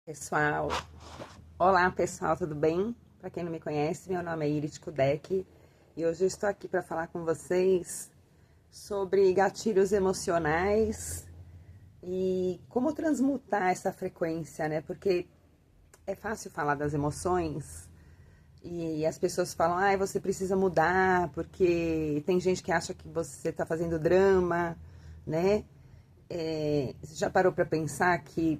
Pessoal, olá pessoal, tudo bem? Para quem não me conhece, meu nome é Irit Kudek e hoje eu estou aqui para falar com vocês sobre gatilhos emocionais e como transmutar essa frequência, né? Porque é fácil falar das emoções e as pessoas falam, você precisa mudar porque tem gente que acha que você está fazendo drama, né? Você já parou para pensar que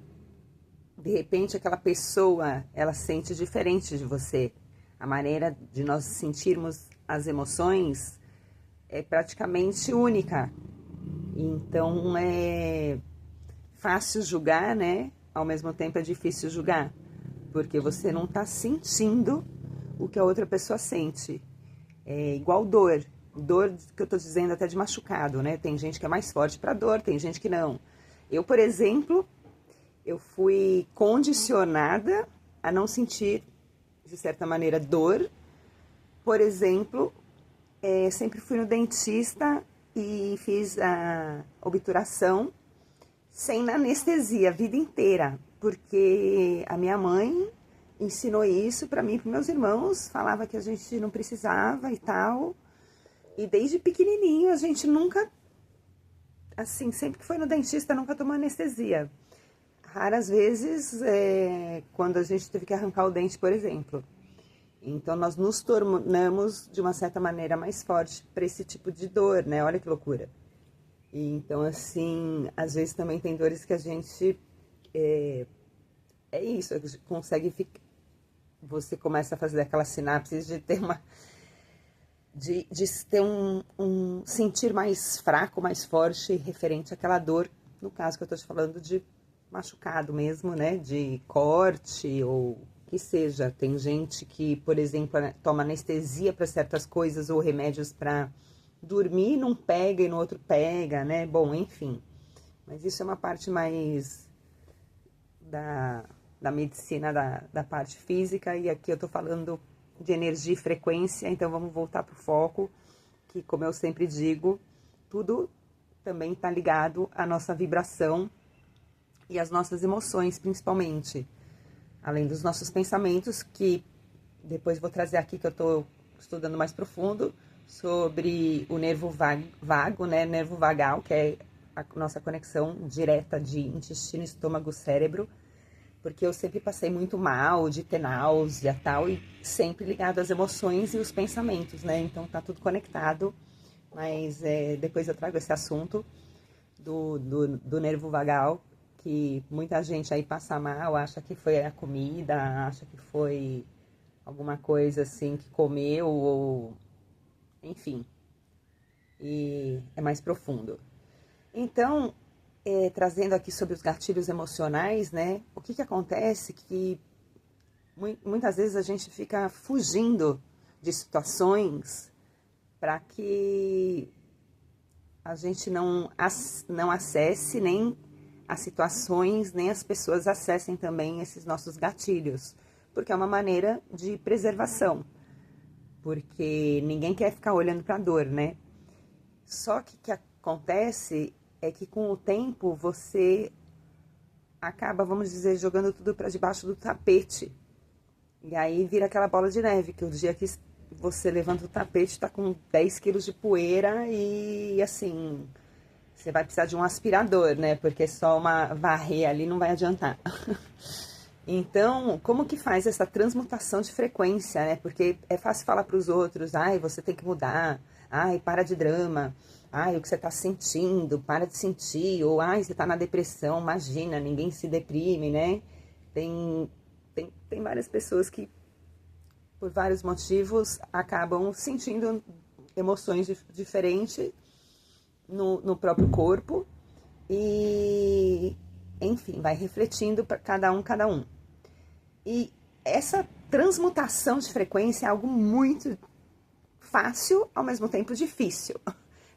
de repente aquela pessoa, ela sente diferente de você. A maneira de nós sentirmos as emoções é praticamente única. Então é fácil julgar, né? Ao mesmo tempo é difícil julgar, porque você não está sentindo o que a outra pessoa sente. É igual dor. Dor que eu estou dizendo até de machucado, né? Tem gente que é mais forte para dor, tem gente que não. Eu, por exemplo, eu fui condicionada a não sentir, de certa maneira, dor. Por exemplo, sempre fui no dentista e fiz a obturação sem anestesia a vida inteira, porque a minha mãe ensinou isso para mim e para meus irmãos, falava que a gente não precisava e tal. E desde pequenininho a gente nunca, assim, sempre que foi no dentista, nunca tomou anestesia. Raras vezes, quando a gente teve que arrancar o dente, por exemplo. Então, nós nos tornamos, de uma certa maneira, mais forte para esse tipo de dor, né? Olha que loucura. E, então, assim, às vezes também tem dores que a gente... É isso, consegue ficar... Você começa a fazer aquela sinapse de ter uma... De ter um sentir mais fraco, mais forte, referente àquela dor. No caso que eu estou te falando de machucado mesmo, né? De corte ou que seja. Tem gente que, por exemplo, toma anestesia para certas coisas ou remédios para dormir, não pega e no outro pega, né? Bom, enfim. Mas isso é uma parte mais da medicina, da parte física, e aqui eu tô falando de energia e frequência, então vamos voltar pro foco, que como eu sempre digo, tudo também está ligado à nossa vibração e às nossas emoções, principalmente. Além dos nossos pensamentos, que depois vou trazer aqui, que eu estou estudando mais profundo, sobre o nervo vago, né? Nervo vagal, que é a nossa conexão direta de intestino, estômago, cérebro. Porque eu sempre passei muito mal, de ter náusea e tal, e sempre ligado às emoções e os pensamentos, né? Então tá tudo conectado, mas depois eu trago esse assunto do nervo vagal, que muita gente aí passa mal, acha que foi a comida, acha que foi alguma coisa assim que comeu, ou enfim, e é mais profundo. Então, trazendo aqui sobre os gatilhos emocionais, né? O que acontece que muitas vezes a gente fica fugindo de situações para que a gente não acesse nem as situações, nem as pessoas acessem também esses nossos gatilhos, porque é uma maneira de preservação, porque ninguém quer ficar olhando para a dor, né? Só que o que acontece é que com o tempo você acaba, vamos dizer, jogando tudo para debaixo do tapete. E aí vira aquela bola de neve, que o dia que você levanta o tapete tá com 10 quilos de poeira e assim, você vai precisar de um aspirador, né? Porque só uma varrer ali não vai adiantar. Então, como que faz essa transmutação de frequência, né? Porque é fácil falar para os outros, você tem que mudar, para de drama, o que você está sentindo, para de sentir, ou você está na depressão, imagina, ninguém se deprime, né? Tem várias pessoas que, por vários motivos, acabam sentindo emoções diferentes no próprio corpo e, enfim, vai refletindo para cada um. E essa transmutação de frequência é algo muito fácil, ao mesmo tempo difícil.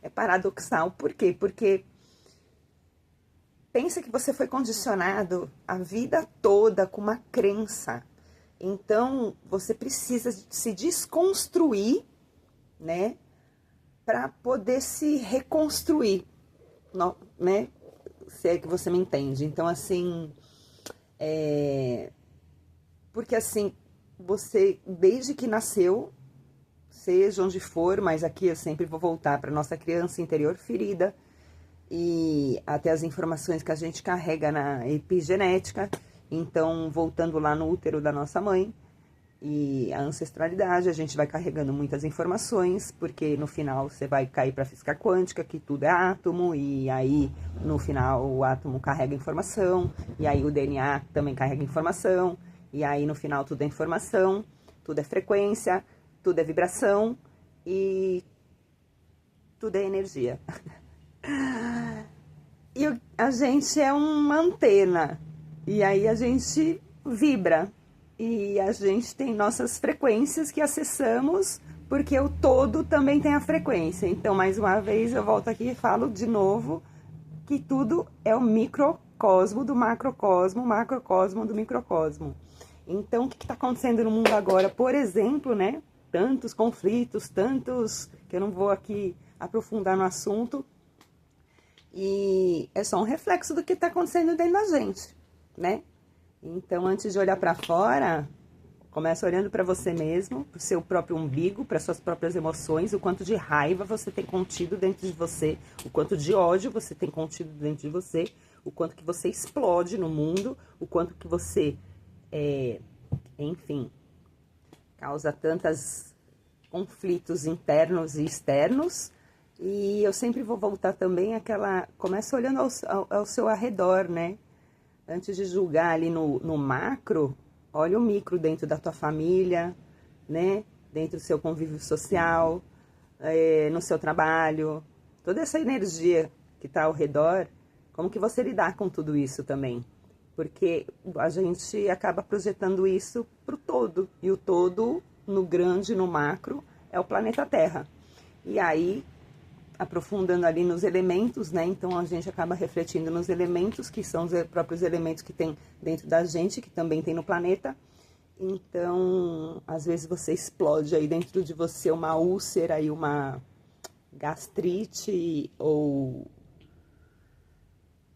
É paradoxal, por quê? Porque pensa que você foi condicionado a vida toda com uma crença. Então, você precisa se desconstruir, né? Para poder se reconstruir, né? Se é que você me entende. Então, assim, Porque assim, você, desde que nasceu, seja onde for, mas aqui eu sempre vou voltar para nossa criança interior ferida e até as informações que a gente carrega na epigenética. Então, voltando lá no útero da nossa mãe e a ancestralidade, a gente vai carregando muitas informações, porque no final você vai cair para a física quântica, que tudo é átomo, e aí no final o átomo carrega informação, e aí o DNA também carrega informação, e aí no final tudo é informação, tudo é frequência, tudo é vibração e tudo é energia. E a gente é uma antena, e aí a gente vibra, e a gente tem nossas frequências que acessamos, porque o todo também tem a frequência. Então, mais uma vez, eu volto aqui e falo de novo que tudo é o microcosmo do macrocosmo, macrocosmo do microcosmo. Então, o que está acontecendo no mundo agora? Por exemplo, né? Tantos conflitos, tantos que eu não vou aqui aprofundar no assunto. E é só um reflexo do que está acontecendo dentro da gente, né? Então, antes de olhar para fora, começa olhando para você mesmo, para o seu próprio umbigo, para suas próprias emoções, o quanto de raiva você tem contido dentro de você, o quanto de ódio você tem contido dentro de você, o quanto que você explode no mundo, o quanto que você, enfim, causa tantos conflitos internos e externos. E eu sempre vou voltar também àquela... Começa olhando ao seu arredor, né? Antes de julgar ali no macro, olha o micro dentro da tua família, né? Dentro do seu convívio social, no seu trabalho. Toda essa energia que está ao redor, como que você lidar com tudo isso também? Porque a gente acaba projetando isso para o todo. E o todo, no grande, no macro, é o planeta Terra. E aí, aprofundando ali nos elementos, né? Então a gente acaba refletindo nos elementos, que são os próprios elementos que tem dentro da gente, que também tem no planeta. Então, às vezes você explode aí dentro de você uma úlcera e uma gastrite, ou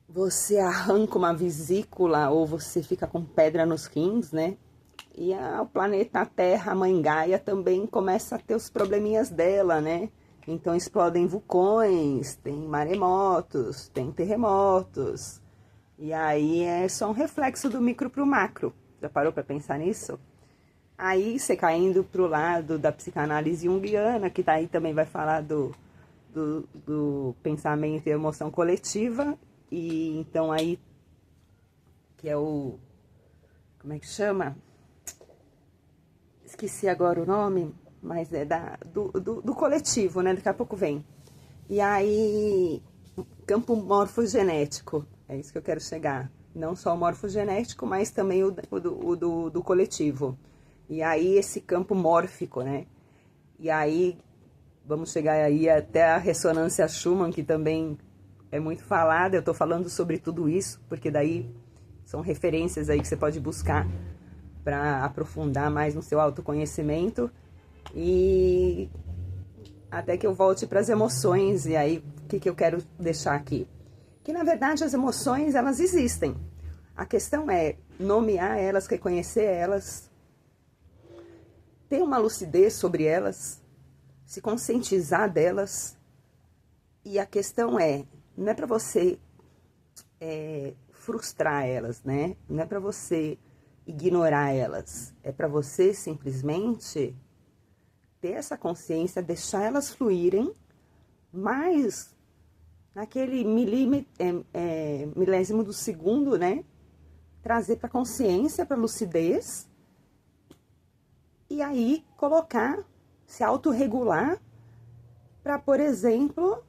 você arranca uma vesícula, ou você fica com pedra nos rins, né? E o planeta Terra, a Mãe Gaia, também começa a ter os probleminhas dela, né? Então explodem vulcões, tem maremotos, tem terremotos. E aí é só um reflexo do micro para o macro. Já parou para pensar nisso? Aí você caindo para o lado da psicanálise junguiana, que daí também vai falar do pensamento e emoção coletiva. E então aí, que é o... Como é que chama? Esqueci agora o nome, mas é do coletivo, né? Daqui a pouco vem. E aí, campo morfogenético, é isso que eu quero chegar. Não só o morfogenético, mas também o do coletivo. E aí, esse campo mórfico, né? E aí, vamos chegar aí até a ressonância Schumann, que também é muito falada. Eu tô falando sobre tudo isso, porque daí são referências aí que você pode buscar para aprofundar mais no seu autoconhecimento. E até que eu volte para as emoções. E aí, o que eu quero deixar aqui? Que, na verdade, as emoções, elas existem. A questão é nomear elas, reconhecer elas, ter uma lucidez sobre elas, se conscientizar delas. E a questão não é para você frustrar elas, né? Não é para você ignorar elas. É para você simplesmente ter essa consciência, deixar elas fluírem, mas naquele milésimo do segundo, né? Trazer para consciência, para lucidez, e aí colocar, se autorregular, para, por exemplo,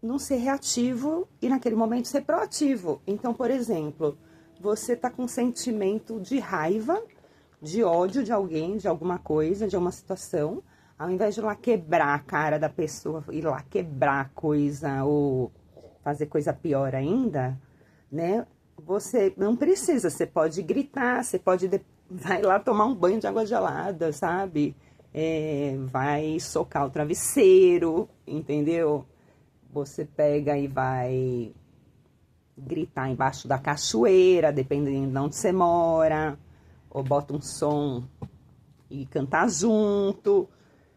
não ser reativo e naquele momento ser proativo. Então, por exemplo, você está com um sentimento de raiva, de ódio de alguém, de alguma coisa, de uma situação, ao invés de ir lá quebrar a cara da pessoa, ir lá quebrar a coisa ou fazer coisa pior ainda, né? Você não precisa, você pode gritar, você pode vai lá tomar um banho de água gelada, sabe? Vai socar o travesseiro, entendeu? Você pega e vai gritar embaixo da cachoeira, dependendo de onde você mora. ou bota um som e cantar junto,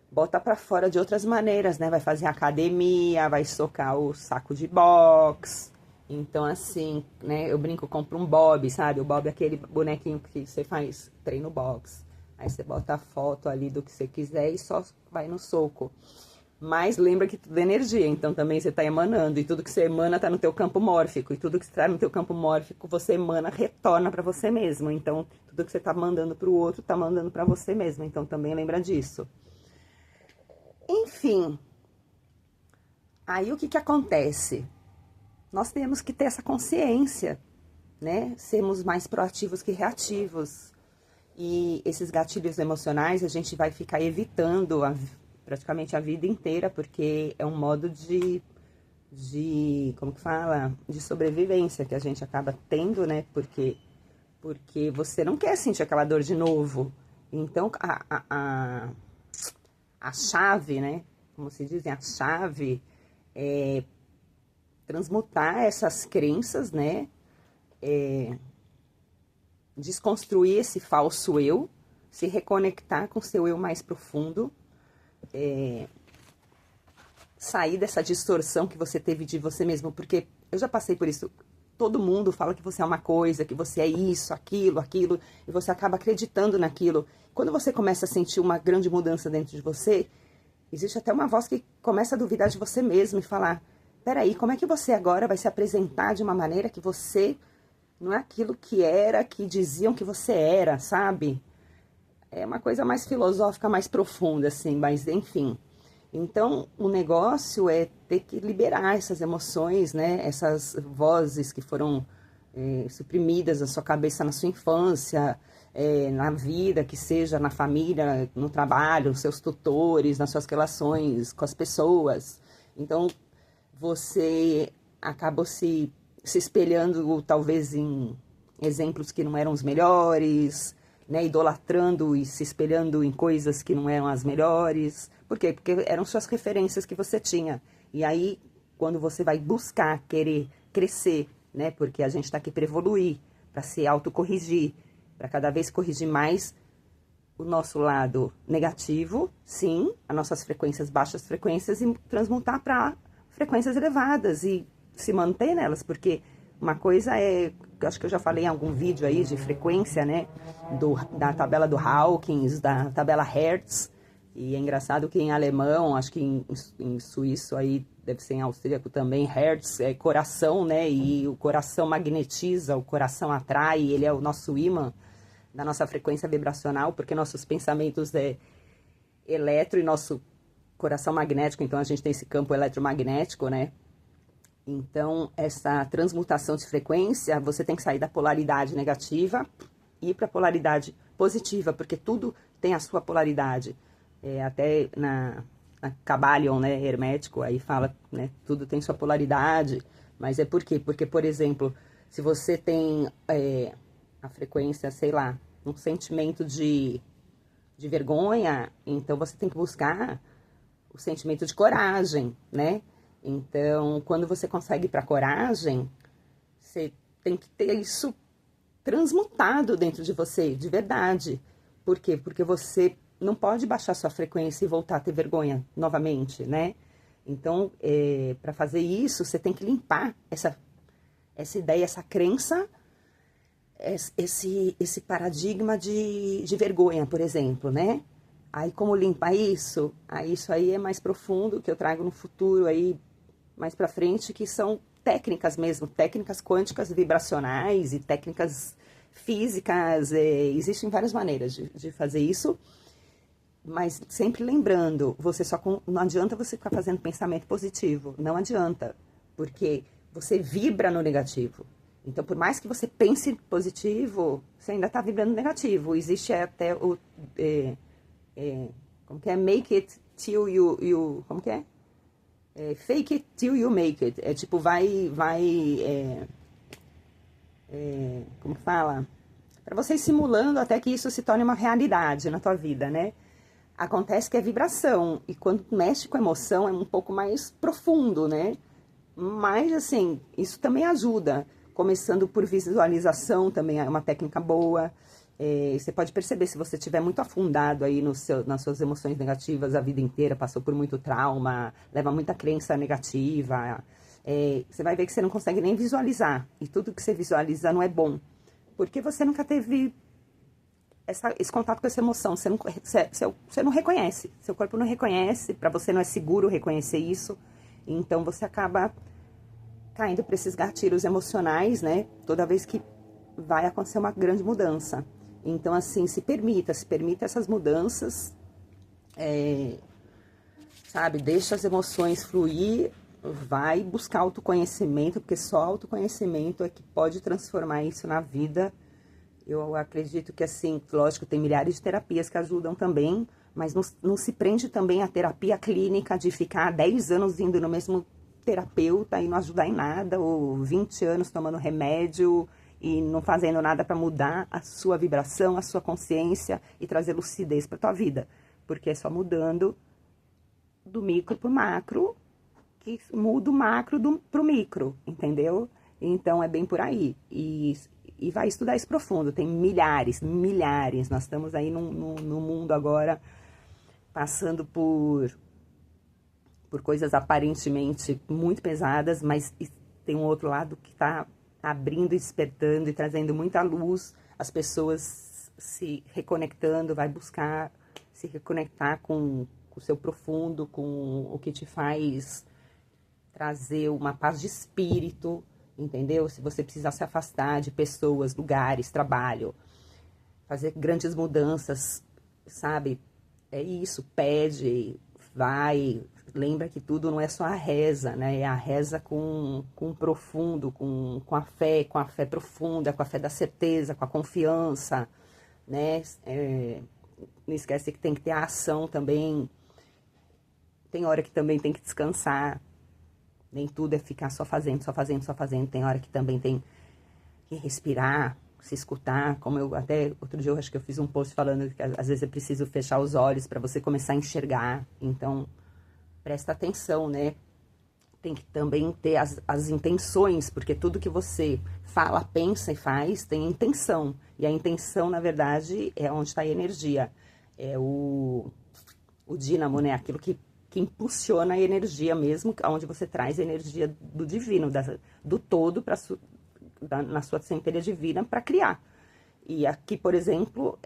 bota pra fora de outras maneiras, né? Vai fazer academia, vai socar o saco de boxe. Então, assim, né? Eu brinco, compro um bob, sabe? O bob é aquele bonequinho que você faz treino boxe. Aí você bota a foto ali do que você quiser e só vai no soco. Mas lembra que tudo é energia, então também você tá emanando. E tudo que você emana tá no teu campo mórfico. E tudo que está no teu campo mórfico, você emana, retorna pra você mesmo. Então, tudo que você tá mandando pro outro, tá mandando pra você mesmo. Então, também lembra disso. Enfim, aí o que acontece? Nós temos que ter essa consciência, né? Sermos mais proativos que reativos. E esses gatilhos emocionais a gente vai ficar evitando praticamente a vida inteira, porque é um modo como que fala? De sobrevivência que a gente acaba tendo, né? Porque você não quer sentir aquela dor de novo. Então, a chave, né? Como se dizem, a chave é transmutar essas crenças, né? Desconstruir esse falso eu, se reconectar com o seu eu mais profundo, sair dessa distorção que você teve de você mesmo, porque eu já passei por isso. Todo mundo fala que você é uma coisa, que você é isso, aquilo, e você acaba acreditando naquilo. Quando você começa a sentir uma grande mudança dentro de você, existe até uma voz que começa a duvidar de você mesmo e falar: peraí, como é que você agora vai se apresentar de uma maneira que você não é aquilo que era, que diziam que você era, sabe? É uma coisa mais filosófica, mais profunda, assim, mas enfim. Então, o negócio é ter que liberar essas emoções, né? Essas vozes que foram suprimidas na sua cabeça na sua infância, na vida, que seja na família, no trabalho, nos seus tutores, nas suas relações com as pessoas. Então, você acabou se espelhando, talvez, em exemplos que não eram os melhores, né, idolatrando e se espelhando em coisas que não eram as melhores. Por quê? Porque eram suas referências que você tinha. E aí, quando você vai buscar querer crescer, né, porque a gente está aqui para evoluir, para se autocorrigir, para cada vez corrigir mais o nosso lado negativo, sim, as nossas frequências, baixas frequências, e transmutar para frequências elevadas e se manter nelas, porque uma coisa é, acho que eu já falei em algum vídeo aí de frequência, né, da tabela do Hawkins, da tabela Hertz, e é engraçado que em alemão, acho que em suíço aí, deve ser em austríaco também, Hertz é coração, né, e o coração magnetiza, o coração atrai, ele é o nosso ímã da nossa frequência vibracional, porque nossos pensamentos é eletro e nosso coração magnético, então a gente tem esse campo eletromagnético, né? Então, essa transmutação de frequência, você tem que sair da polaridade negativa e ir para a polaridade positiva, porque tudo tem a sua polaridade. Até na Kybalion, né, hermético, aí fala, né, tudo tem sua polaridade, mas é por quê? Porque, por exemplo, se você tem a frequência, sei lá, um sentimento de vergonha, então você tem que buscar o sentimento de coragem, né? Então, quando você consegue ir para a coragem, você tem que ter isso transmutado dentro de você, de verdade. Por quê? Porque você não pode baixar sua frequência e voltar a ter vergonha novamente, né? Então, para fazer isso, você tem que limpar essa ideia, essa crença, esse paradigma de vergonha, por exemplo, né? Aí, como limpar isso? Aí, isso aí é mais profundo, que eu trago no futuro aí, mais pra frente, que são técnicas mesmo, técnicas quânticas vibracionais e técnicas físicas. Existem várias maneiras de fazer isso, mas sempre lembrando, não adianta você ficar fazendo pensamento positivo, não adianta, porque você vibra no negativo. Então, por mais que você pense positivo, você ainda está vibrando negativo. Existe até o... como que é? Make it till you como que é? Fake it till you make it. É tipo, como que fala? Para você ir simulando até que isso se torne uma realidade na tua vida, né? Acontece que é vibração, e quando mexe com emoção é um pouco mais profundo, né? Mas, assim, isso também ajuda. começando por visualização também é uma técnica boa. Você pode perceber, se você estiver muito afundado aí nas suas emoções negativas a vida inteira, passou por muito trauma, leva muita crença negativa, você vai ver que você não consegue nem visualizar. E tudo que você visualiza não é bom. Porque você nunca teve esse contato com essa emoção. Você não reconhece. Seu corpo não reconhece, para você não é seguro reconhecer isso. Então você acaba caindo para esses gatilhos emocionais, né? Toda vez que vai acontecer uma grande mudança. Então, assim, se permita essas mudanças, sabe? Deixa as emoções fluir, vai buscar autoconhecimento, porque só autoconhecimento é que pode transformar isso na vida. Eu acredito que, assim, lógico, tem milhares de terapias que ajudam também, mas não se prende também à terapia clínica de ficar 10 anos indo no mesmo terapeuta e não ajudar em nada, ou 20 anos tomando remédio e não fazendo nada para mudar a sua vibração, a sua consciência e trazer lucidez para tua vida. Porque é só mudando do micro pro macro que muda o macro pro micro, entendeu? Então é bem por aí. E vai estudar isso profundo. Tem milhares. Nós estamos aí no mundo agora passando por coisas aparentemente muito pesadas, mas tem um outro lado que está abrindo e despertando e trazendo muita luz, as pessoas se reconectando, vai buscar se reconectar com o seu profundo, com o que te faz trazer uma paz de espírito, entendeu? Se você precisar se afastar de pessoas, lugares, trabalho, fazer grandes mudanças, sabe? É isso, pede, vai. Lembra que tudo não é só a reza, né? É a reza com o profundo, com a fé profunda, com a fé da certeza, com a confiança, né? Não esquece que tem que ter a ação também. Tem hora que também tem que descansar. Nem tudo é ficar só fazendo. Tem hora que também tem que respirar, se escutar. Como eu até outro dia eu acho que eu fiz um post falando que às vezes é preciso fechar os olhos para você começar a enxergar. Então, presta atenção, né? Tem que também ter as intenções, porque tudo que você fala, pensa e faz tem intenção. E a intenção, na verdade, é onde está a energia. É o dínamo, né? Aquilo que impulsiona a energia mesmo, onde você traz a energia do divino, do todo, na sua centelha divina para criar. E aqui, por exemplo,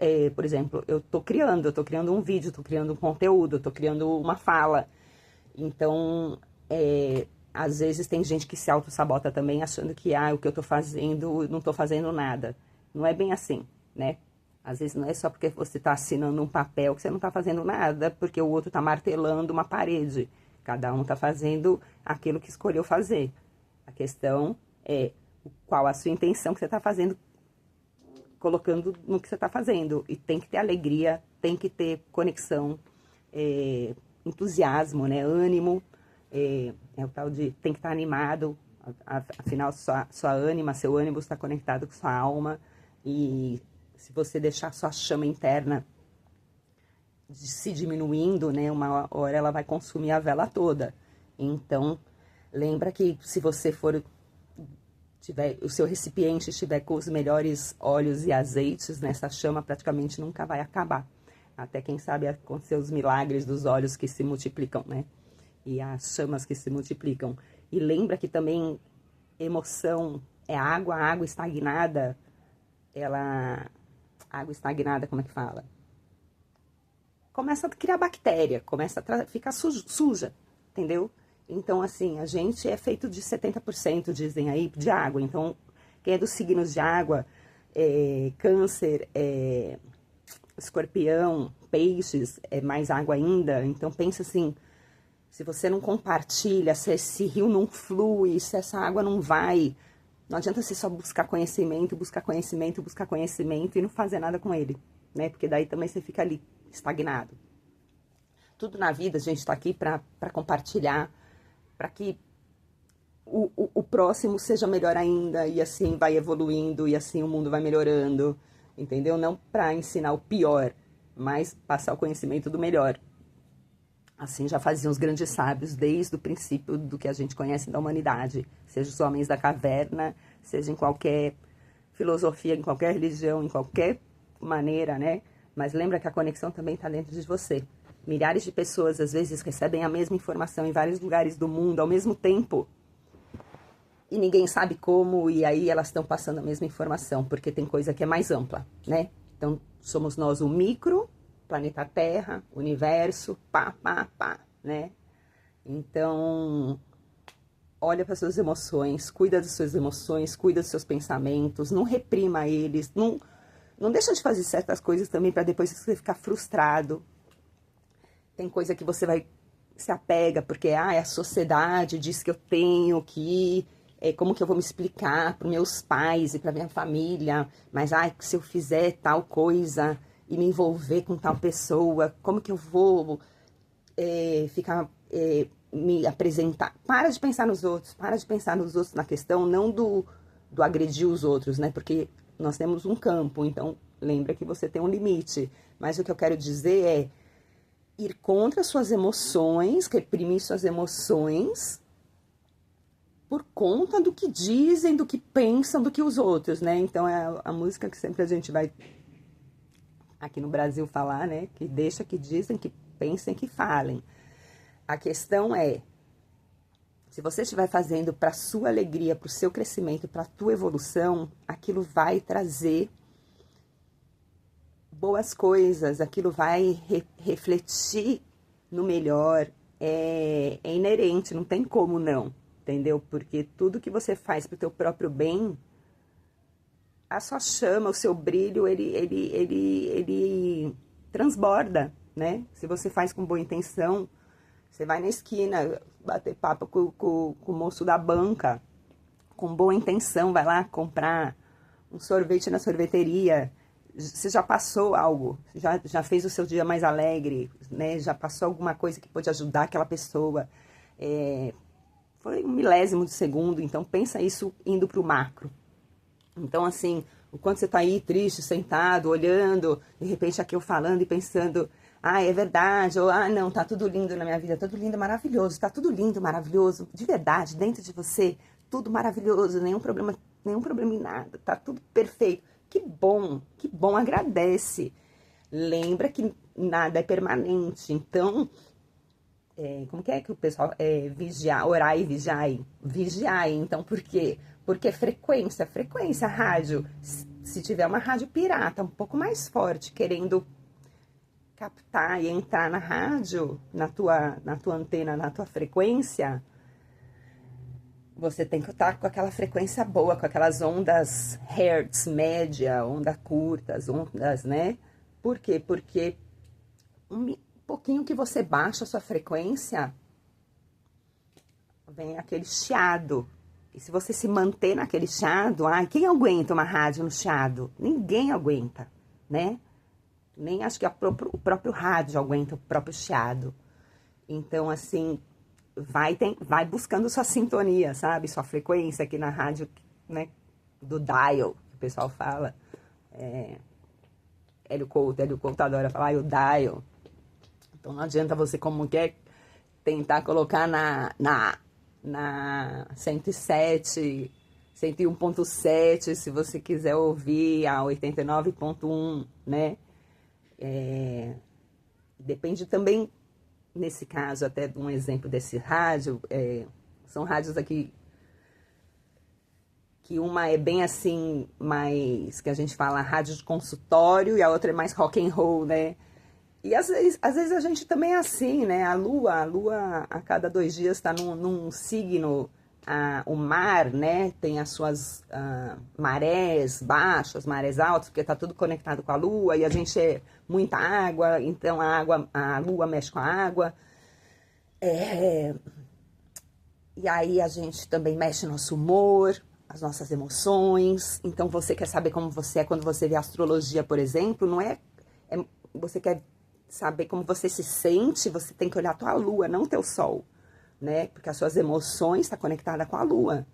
eu tô criando um vídeo, tô criando um conteúdo, tô criando uma fala. Então, às vezes tem gente que se auto-sabota também, achando que, o que eu tô fazendo, não tô fazendo nada. Não é bem assim, né? Às vezes não é só porque você tá assinando um papel que você não tá fazendo nada, porque o outro tá martelando uma parede. Cada um tá fazendo aquilo que escolheu fazer. A questão é qual a sua intenção que você tá fazendo, colocando no que você tá fazendo. E tem que ter alegria, tem que ter conexão, entusiasmo, né? Ânimo, o tal de tem que estar animado, afinal sua ânima, seu ânimo está conectado com sua alma, e se você deixar sua chama interna se diminuindo, né, uma hora ela vai consumir a vela toda. Então, lembra que se você o seu recipiente estiver com os melhores óleos e azeites, nessa chama praticamente nunca vai acabar. Até, quem sabe, acontecer os milagres dos óleos que se multiplicam, né? E as chamas que se multiplicam. E lembra que também emoção é água, água estagnada, água estagnada, como é que fala? Começa a criar bactéria, começa a ficar suja, entendeu? Então, assim, a gente é feito de 70%, dizem aí, de água. Então, quem é dos signos de água, câncer, escorpião, peixes, é mais água ainda. Então, pensa assim, se você não compartilha, se esse rio não flui, se essa água não vai, não adianta você só buscar conhecimento e não fazer nada com ele, né? Porque daí também você fica ali, estagnado. Tudo na vida a gente está aqui para compartilhar, para que o próximo seja melhor ainda, e assim vai evoluindo, e assim o mundo vai melhorando, entendeu? Não para ensinar o pior, mas passar o conhecimento do melhor. Assim já faziam os grandes sábios desde o princípio do que a gente conhece da humanidade, seja os homens da caverna, seja em qualquer filosofia, em qualquer religião, em qualquer maneira, né? Mas lembra que a conexão também está dentro de você. Milhares de pessoas, às vezes, recebem a mesma informação em vários lugares do mundo ao mesmo tempo. E ninguém sabe como, e aí elas estão passando a mesma informação, porque tem coisa que é mais ampla, né? Então, somos nós o micro, planeta Terra, universo, né? Então, olha para suas emoções, cuida das suas emoções, cuida dos seus pensamentos, não reprima eles, não deixa de fazer certas coisas também para depois você ficar frustrado. Tem coisa que você vai se apega, porque a sociedade diz que eu tenho que... como que eu vou me explicar para meus pais e para minha família, mas se eu fizer tal coisa e me envolver com tal pessoa, como que eu vou me apresentar? Para de pensar nos outros, na questão não do agredir os outros, né? Porque nós temos um campo, então lembra que você tem um limite. Mas o que eu quero dizer é ir contra suas emoções, reprimir suas emoções, por conta do que dizem, do que pensam, do que os outros, né? Então é a música que sempre a gente vai aqui no Brasil falar, né? Que deixa que dizem, que pensem, que falem. A questão é, se você estiver fazendo para sua alegria, para o seu crescimento, para a tua evolução, aquilo vai trazer boas coisas, aquilo vai refletir no melhor, é inerente, não tem como não. Entendeu? Porque tudo que você faz para o teu próprio bem, a sua chama, o seu brilho, ele transborda, né? Se você faz com boa intenção, você vai na esquina bater papo com o moço da banca, com boa intenção, vai lá comprar um sorvete na sorveteria, você já passou algo, já fez o seu dia mais alegre, né? Já passou alguma coisa que pode ajudar aquela pessoa, foi 1 milésimo de segundo, então pensa isso indo para o macro. Então, assim, o quanto você está aí triste, sentado, olhando, de repente aqui eu falando e pensando, é verdade, ou não, tá tudo lindo na minha vida, tudo lindo, maravilhoso, tá tudo lindo, maravilhoso, de verdade, dentro de você, tudo maravilhoso, nenhum problema em nada, tá tudo perfeito. Que bom, agradece. Lembra que nada é permanente, então... como que é que o pessoal vigiar, orar e vigiar? Vigiar, então por quê? Porque frequência, rádio, se tiver uma rádio pirata um pouco mais forte, querendo captar e entrar na rádio, na tua antena, na tua frequência, você tem que estar com aquela frequência boa, com aquelas ondas hertz, média, ondas curtas, ondas, né? Por quê? Porque pouquinho que você baixa a sua frequência, vem aquele chiado. E se você se manter naquele chiado, quem aguenta uma rádio no chiado? Ninguém aguenta, né? Nem acho que o próprio rádio aguenta o próprio chiado. Então, assim, vai buscando sua sintonia, sabe? Sua frequência aqui na rádio, né? Do dial, que o pessoal fala. Hélio Couto adora falar, o dial. Então não adianta você, como quer, tentar colocar na 107, 101.7, se você quiser ouvir a 89.1, né? Depende também, nesse caso, até de um exemplo desse rádio, são rádios aqui, que uma é bem assim, mais, que a gente fala rádio de consultório, e a outra é mais rock and roll, né? E às vezes a gente também é assim, né? A lua a cada 2 dias está num signo, o mar, né? Tem as suas marés baixas, marés altas, porque está tudo conectado com a lua, e a gente é muita água, então a lua mexe com a água. E aí a gente também mexe no nosso humor, as nossas emoções. Então você quer saber como você é quando você vê astrologia, por exemplo, não você quer saber como você se sente, você tem que olhar a tua lua, não o teu sol, né? Porque as suas emoções estão conectadas com a lua.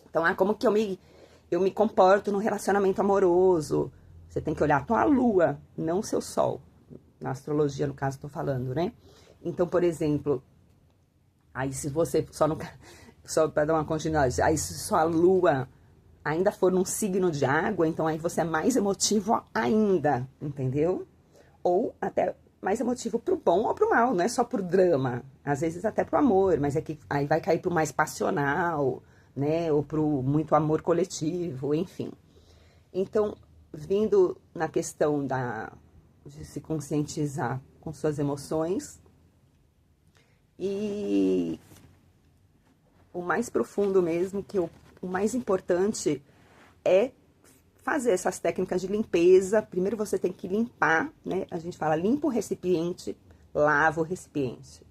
Então, como que eu me comporto no relacionamento amoroso? Você tem que olhar a tua lua, não o seu sol. Na astrologia, no caso, estou falando, né? Então, por exemplo, aí se você, só para dar uma continuidade, aí se sua lua ainda for num signo de água, então aí você é mais emotivo ainda, entendeu? Ou até mais emotivo pro bom ou pro mal, não é só pro drama, às vezes até pro amor, mas é que aí vai cair pro mais passional, né? Ou pro muito amor coletivo, enfim. Então, vindo na questão de se conscientizar com suas emoções, e o mais profundo mesmo, o mais importante é fazer essas técnicas de limpeza. Primeiro você tem que limpar, né? A gente fala, limpa o recipiente, lava o recipiente,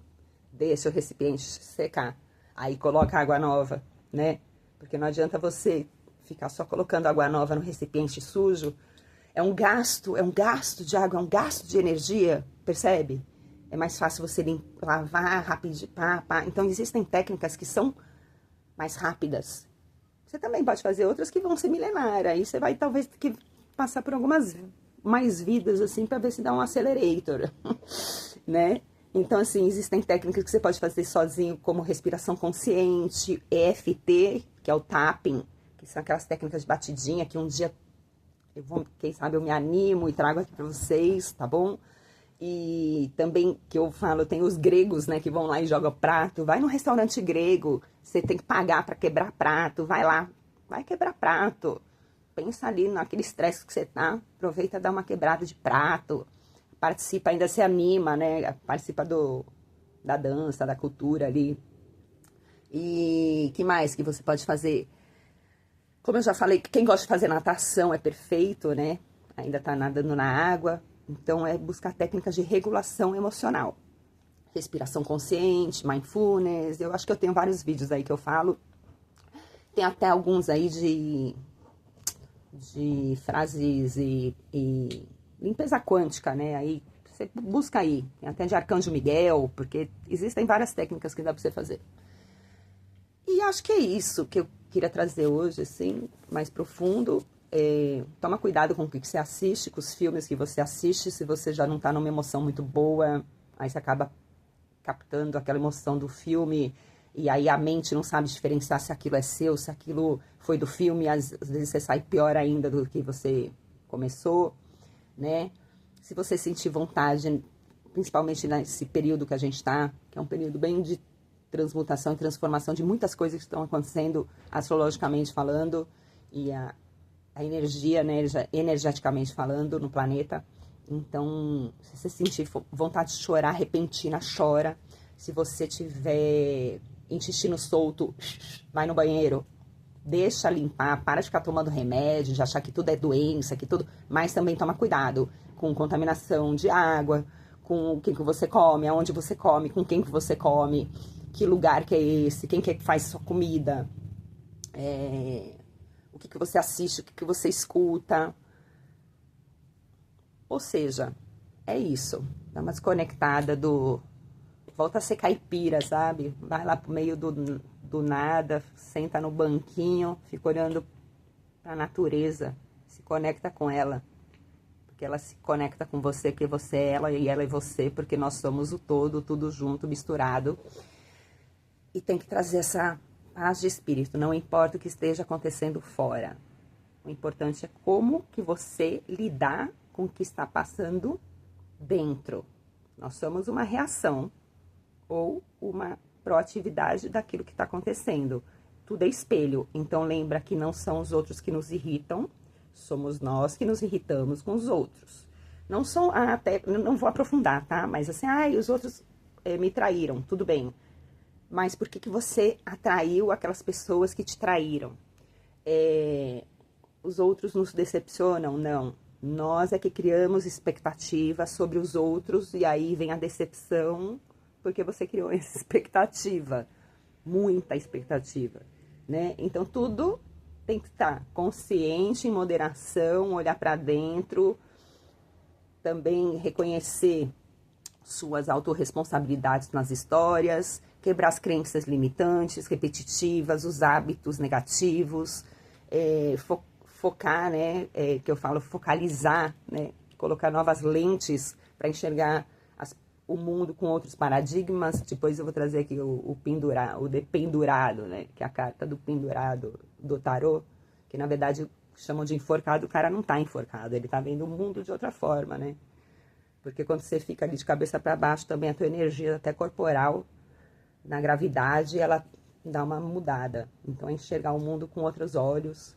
deixa o recipiente secar, aí coloca água nova, né? Porque não adianta você ficar só colocando água nova no recipiente sujo. É um gasto de água, é um gasto de energia, percebe? É mais fácil você lavar rapidinho, pá. Então existem técnicas que são mais rápidas. Você também pode fazer outras que vão ser milenárias. Aí você vai talvez ter que passar por algumas mais vidas, assim, para ver se dá um accelerator, né? Então, assim, existem técnicas que você pode fazer sozinho, como respiração consciente, EFT, que é o tapping, que são aquelas técnicas de batidinha que um dia, quem sabe eu me animo e trago aqui para vocês, tá bom? E também, que eu falo, tem os gregos, né, que vão lá e jogam prato. Vai num restaurante grego, você tem que pagar para quebrar prato. Vai lá, vai quebrar prato. Pensa ali naquele estresse que você tá. Aproveita e dá uma quebrada de prato. Participa, ainda se anima, né? Participa da dança, da cultura ali. E que mais que você pode fazer? Como eu já falei, quem gosta de fazer natação é perfeito, né? Ainda tá nadando na água. Então, é buscar técnicas de regulação emocional. Respiração consciente, mindfulness. Eu acho que eu tenho vários vídeos aí que eu falo. Tem até alguns aí de frases e limpeza quântica, né? Aí você busca aí. Tem até de Arcanjo Miguel, porque existem várias técnicas que dá pra você fazer. E acho que é isso que eu queria trazer hoje, assim, mais profundo. Toma cuidado com o que você assiste, com os filmes que você assiste. Se você já não tá numa emoção muito boa, aí você acaba captando aquela emoção do filme, e aí a mente não sabe diferenciar se aquilo é seu, se aquilo foi do filme. Às vezes você sai pior ainda do que você começou, né? Se você sentir vontade, principalmente nesse período que a gente tá, que é um período bem de transmutação e transformação de muitas coisas que estão acontecendo astrologicamente falando, e a energia, né, energeticamente falando, no planeta. Então, se você sentir vontade de chorar repentina, chora. Se você tiver intestino solto, vai no banheiro, deixa limpar, para de ficar tomando remédio, de achar que tudo é doença, que tudo. Mas também toma cuidado com contaminação de água, com o que você come, aonde você come, com quem que você come, que lugar que é esse, quem que é que faz sua comida. O que você assiste, o que você escuta. Ou seja, é isso. Dá uma desconectada volta a ser caipira, sabe? Vai lá pro meio do nada, senta no banquinho, fica olhando pra natureza, se conecta com ela. Porque ela se conecta com você, porque você é ela e ela é você, porque nós somos o todo, tudo junto, misturado. E tem que trazer essa paz de espírito, não importa o que esteja acontecendo fora. O importante é como que você lidar com o que está passando dentro. Nós somos uma reação ou uma proatividade daquilo que está acontecendo. Tudo é espelho, então lembra que não são os outros que nos irritam, somos nós que nos irritamos com os outros. Não são, até, não vou aprofundar, tá? Mas assim, os outros me traíram, tudo bem. Mas por que você atraiu aquelas pessoas que te traíram? Os outros nos decepcionam? Não. Nós é que criamos expectativas sobre os outros e aí vem a decepção porque você criou essa expectativa. Muita expectativa, né? Então tudo tem que estar consciente, em moderação, olhar para dentro, também reconhecer suas autorresponsabilidades nas histórias, quebrar as crenças limitantes, repetitivas, os hábitos negativos, focar, né, que eu falo dfocalizar, né, colocar novas lentes para enxergar o mundo com outros paradigmas. Depois eu vou trazer aqui o dependurado, né, que é a carta do pendurado do tarô, Que na verdade chamam de enforcado, o cara não tá enforcado, ele tá vendo o mundo de outra forma, né? Porque quando você fica ali de cabeça para baixo, também a tua energia, até corporal, na gravidade, ela dá uma mudada. Então, é enxergar o mundo com outros olhos,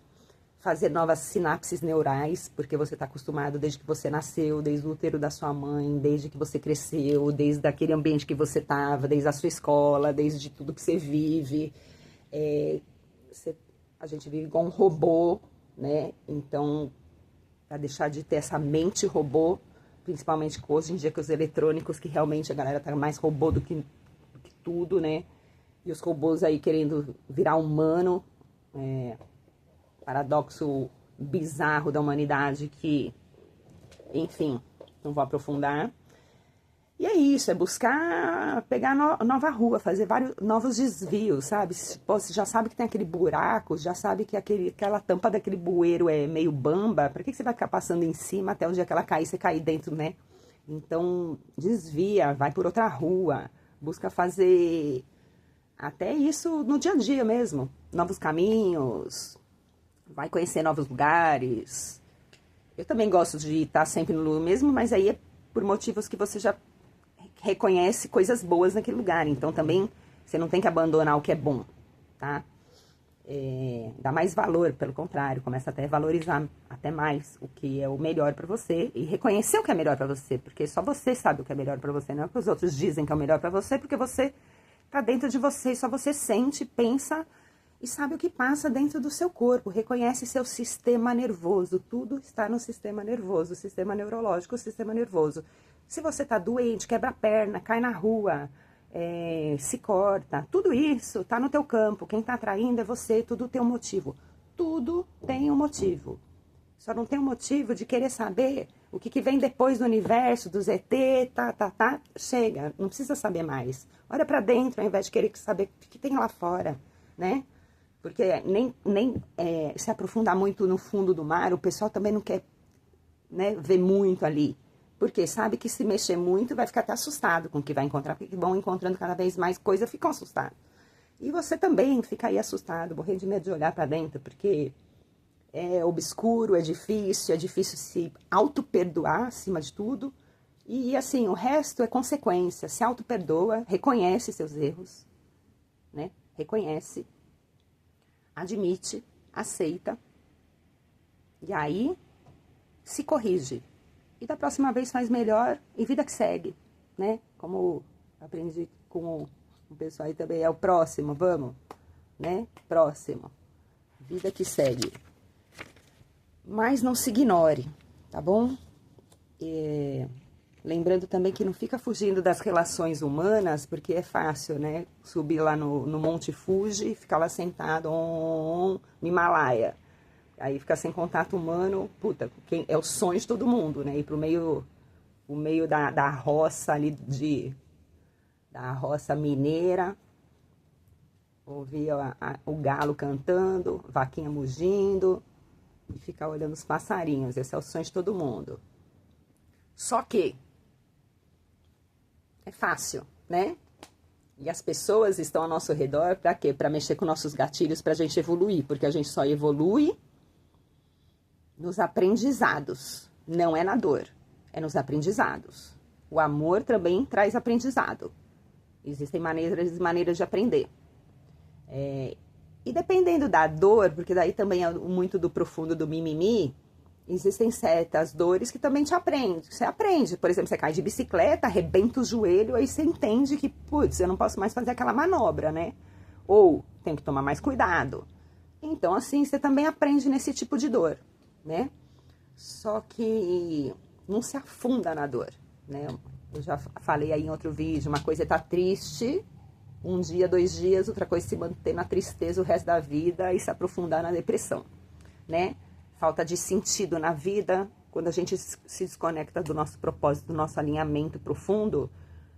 fazer novas sinapses neurais, porque você está acostumado desde que você nasceu, desde o útero da sua mãe, desde que você cresceu, desde aquele ambiente que você estava, desde a sua escola, desde tudo que você vive. A gente vive igual um robô, né? Então, para deixar de ter essa mente robô, principalmente hoje em dia com os eletrônicos, que realmente a galera tá mais robô do que tudo, né? E os robôs aí querendo virar humano, paradoxo bizarro da humanidade que, enfim, não vou aprofundar. E é isso, é buscar pegar nova rua, fazer vários novos desvios, sabe? Pô, você já sabe que tem aquele buraco, já sabe que aquela tampa daquele bueiro é meio bamba, pra que você vai ficar passando em cima até o dia que ela cair, você cair dentro, né? Então, desvia, vai por outra rua, busca fazer até isso no dia a dia mesmo, novos caminhos, vai conhecer novos lugares. Eu também gosto de estar sempre no mesmo, mas aí é por motivos que você já reconhece coisas boas naquele lugar. Então também você não tem que abandonar o que é bom, tá? Dá mais valor, pelo contrário, começa até a valorizar até mais o que é o melhor pra você e reconhecer o que é melhor pra você, porque só você sabe o que é melhor pra você, não é o que os outros dizem que é o melhor pra você, porque você tá dentro de você e só você sente, pensa e sabe o que passa dentro do seu corpo, reconhece seu sistema nervoso, tudo está no sistema nervoso, sistema neurológico, sistema nervoso. Se você tá doente, quebra a perna, cai na rua, se corta, tudo isso tá no teu campo, quem tá atraindo é você, tudo tem um motivo. Tudo tem um motivo. Só não tem um motivo de querer saber o que vem depois do universo, do ZT, chega, não precisa saber mais. Olha pra dentro ao invés de querer saber o que tem lá fora, né? Porque nem se aprofundar muito no fundo do mar, o pessoal também não quer, né, ver muito ali. Porque sabe que se mexer muito vai ficar até assustado com o que vai encontrar, porque vão encontrando cada vez mais coisa, ficam assustados. E você também fica aí assustado, morrendo de medo de olhar para dentro, porque é obscuro, é difícil se auto-perdoar acima de tudo. E assim, o resto é consequência, se auto-perdoa, reconhece seus erros, né? Reconhece, admite, aceita, e aí se corrige. E da próxima vez faz melhor e vida que segue, né? Como aprendi com o pessoal aí também, é o próximo, vamos, né? Próximo. Vida que segue. Mas não se ignore, tá bom? Lembrando também que não fica fugindo das relações humanas, porque é fácil, né? Subir lá no Monte Fuji e ficar lá sentado no Himalaia. Aí fica sem contato humano, puta, é o sonho de todo mundo, né? Ir pro meio da roça ali, da roça mineira, ouvir o galo cantando, vaquinha mugindo, e ficar olhando os passarinhos. Esse é o sonho de todo mundo. Só que é fácil, né? E as pessoas estão ao nosso redor para quê? Para mexer com nossos gatilhos, pra gente evoluir, porque a gente só evolui nos aprendizados, não é na dor, é nos aprendizados. O amor também traz aprendizado. Existem maneiras de aprender. E dependendo da dor, porque daí também é muito do profundo do mimimi, existem certas dores que também você aprende. Por exemplo, você cai de bicicleta, arrebenta o joelho, aí você entende que, putz, eu não posso mais fazer aquela manobra, né? Ou tenho que tomar mais cuidado. Então, assim, você também aprende nesse tipo de dor, né? Só que não se afunda na dor, né? Eu já falei aí em outro vídeo, uma coisa é estar triste, um dia, 2 dias, outra coisa é se manter na tristeza o resto da vida e se aprofundar na depressão, né? Falta de sentido na vida, quando a gente se desconecta do nosso propósito, do nosso alinhamento profundo,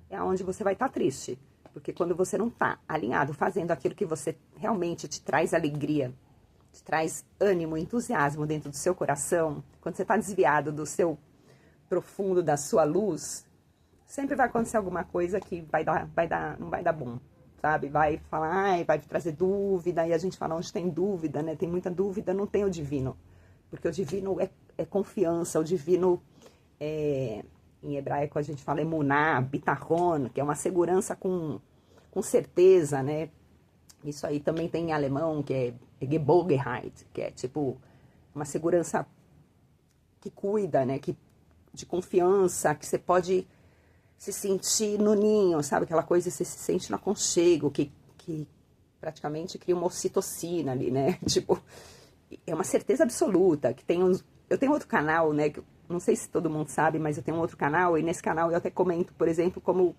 é onde você vai estar triste. Porque quando você não está alinhado, fazendo aquilo que você realmente te traz alegria, te traz ânimo, entusiasmo dentro do seu coração, quando você está desviado do seu profundo, da sua luz, sempre vai acontecer alguma coisa que não vai dar bom, sabe? Vai falar, ai, vai trazer dúvida, e a gente fala onde tem dúvida, né? Tem muita dúvida, não tem o divino. Porque o divino é confiança, o divino, em hebraico a gente fala emuná, bitachon, que é uma segurança com certeza, né? Isso aí também tem em alemão, que é Geborgenheit, que é tipo uma segurança que cuida, né? De confiança, que você pode se sentir no ninho, sabe? Aquela coisa que você se sente no aconchego, que praticamente cria uma ocitocina ali, né? Tipo, é uma certeza absoluta. Que tem eu tenho outro canal, né? Que não sei se todo mundo sabe, mas eu tenho um outro canal, e nesse canal eu até comento, por exemplo, como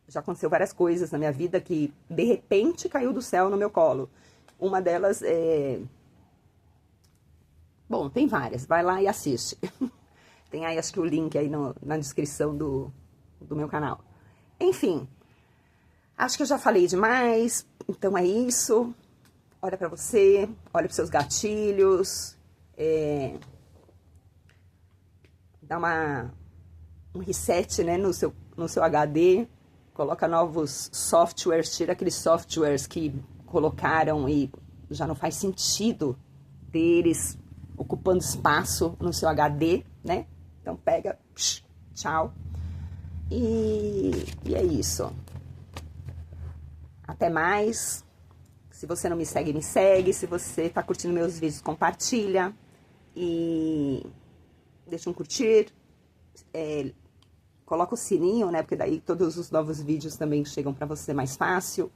já aconteceu várias coisas na minha vida que de repente caiu do céu no meu colo. Uma delas é... Bom, tem várias, vai lá e assiste. Tem aí, acho que o link aí na descrição do meu canal. Enfim, acho que eu já falei demais, então é isso. Olha pra você, olha pros seus gatilhos, dá um reset, né, no seu HD, coloca novos softwares, tira aqueles softwares que colocaram e já não faz sentido deles ocupando espaço no seu HD, né? Então pega, tchau. E é isso. Até mais. Se você não me segue, me segue. Se você tá curtindo meus vídeos, compartilha. E deixa um curtir. Coloca o sininho, né? Porque daí todos os novos vídeos também chegam pra você mais fácil.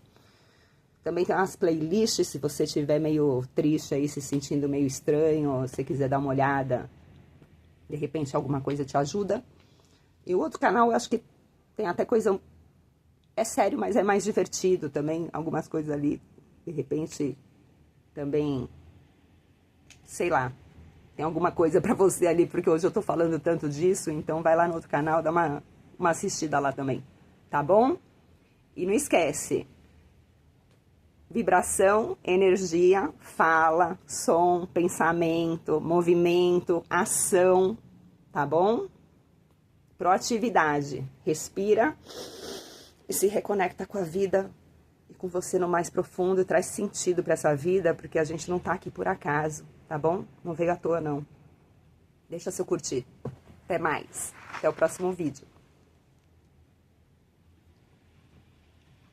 Também tem umas playlists, se você estiver meio triste aí, se sentindo meio estranho, ou se quiser dar uma olhada, de repente alguma coisa te ajuda. E o outro canal, eu acho que tem até coisa... É sério, mas é mais divertido também. Algumas coisas ali, de repente, também... Sei lá. Tem alguma coisa pra você ali, porque hoje eu tô falando tanto disso. Então vai lá no outro canal, dá uma assistida lá também. Tá bom? E não esquece... Vibração, energia, fala, som, pensamento, movimento, ação, tá bom? Proatividade. Respira e se reconecta com a vida e com você no mais profundo e traz sentido para essa vida, porque a gente não tá aqui por acaso, tá bom? Não veio à toa, não. Deixa seu curtir. Até mais. Até o próximo vídeo.